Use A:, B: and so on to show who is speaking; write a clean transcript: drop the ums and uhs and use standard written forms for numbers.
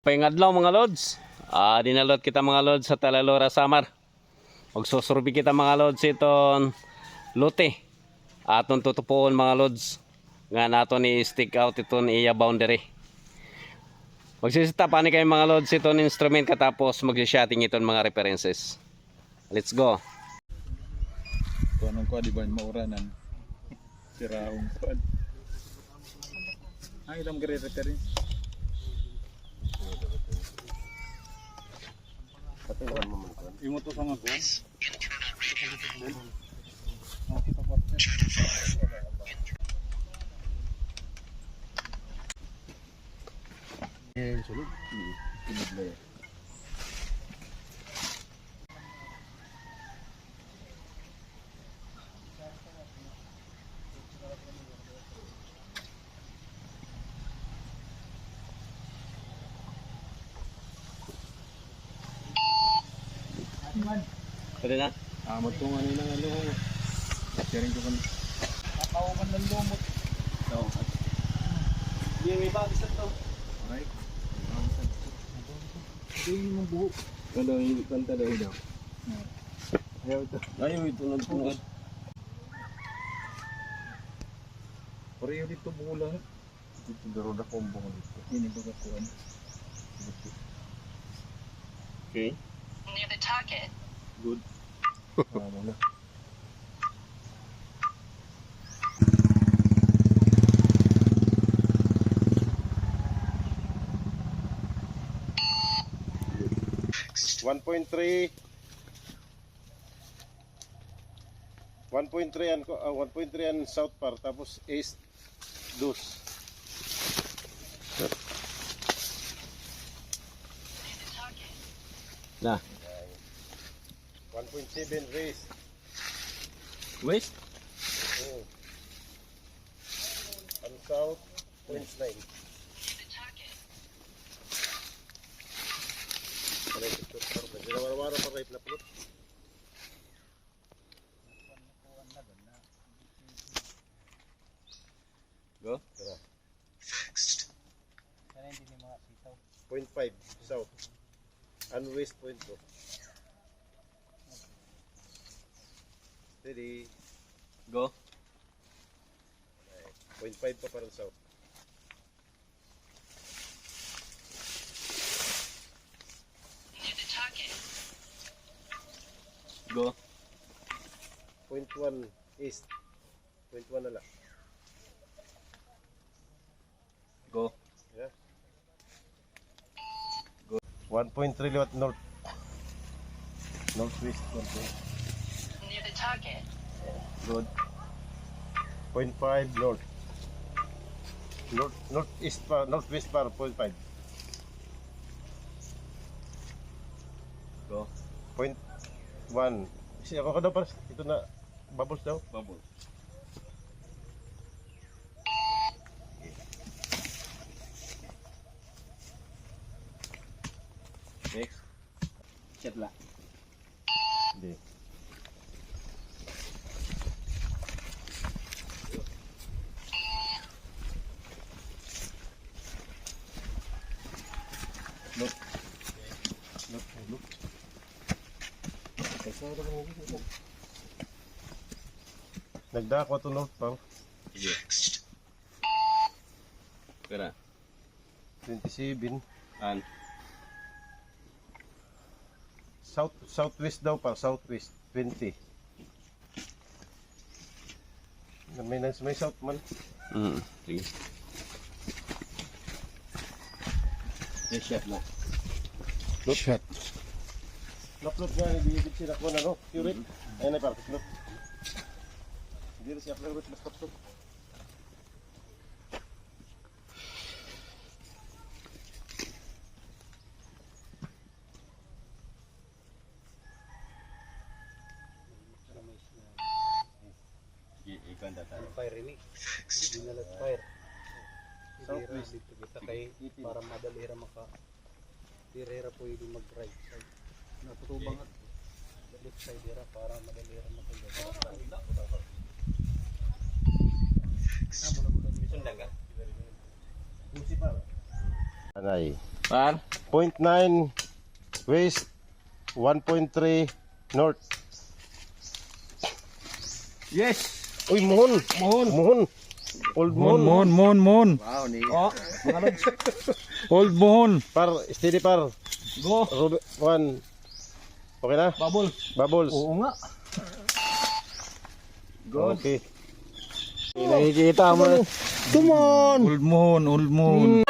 A: Paingadlaw mga lods. Dinalot kita mga lods sa Talalora Samar. Magsusurbi kita mga lods iton lote. Aton tutupuon mga lods. Nga nato ni stick out iton iya boundary. Magsisita pa ni kayo mga lods iton instrument katapos magsishotting iton mga references. Let's go.
B: Kuanong ko di ba mauranan. Siraong kuan. Ay ilang gre-reference. Imo to sa mga kuan. Sulod. Pinagla.
A: Pwede na?
B: Magtungan nila ng ano. Sharing ko kan. Tatawagan ng lumot. So,
A: Hindi may bagis to.
B: alright. Hindi mo buhok. Kalau yung kanta daw daw. Ayaw ito nagtungan. Pareho dito bulan. Dito daroda combo dito. Ini baga kuan.
A: Okay.
C: Near the target.
B: Good. Muna.
D: One point three and south par tapos east dos.
A: Na.
D: 1.7 race.
A: West?
D: Oh. And south 0.9.
C: The target.
D: Wala pa right na plot.
A: Go.
D: Tara.
C: Fixed.
D: 0.5 south. And west 0.2. Steady.
A: Go.
D: 0.5 pa parang south.
C: Near the target.
A: Go.
D: 0.1 east. 0.1 na lang.
A: Go.
D: Yeah. 1.3 liwat north. Northwest 1.5.
C: Near the target.
A: Good.
D: 0.5 north. Northeast pa, northwest pa 0.5.
A: Go.
D: 0.1. Kasi ako ka daw para ito na bubbles daw.
A: Bubble. Next. Chatla.
D: Hindi. Look. Look. Look. Nagdako to north pa.
C: Fixed.
A: Pera.
D: 27.
A: An.
D: Southwest daw pa, southwest 20. May south man.
A: Sige. Yes, shot na.
D: Shot. Look nga, nag-iibig sila ko na no? Curate. Ayun ay parang look. Hindi rin siya lang root mas kapsok.
A: Ikan data.
E: Fire ini, dinalat fire.
D: Southwest.
E: Dito kita kay para madali ra maka direra pwede mag-right side. Natutubang at left side dira para madali ra maka
A: Sundang ka?
D: Municipal. Anay.
A: Par.
D: 0.9 west, 1.3 north.
B: Yes!
D: Uy, muhon. Muhon. Old muhon.
E: Moon.
B: Wow, ni.
A: Oh, mga lods.
E: Old Moon.
D: Par, steady par.
A: Go.
D: One. Okay na?
A: Bubble.
D: Bubbles.
A: Oo nga.
D: Okay.
A: Nakikita mo.
E: Old Moon.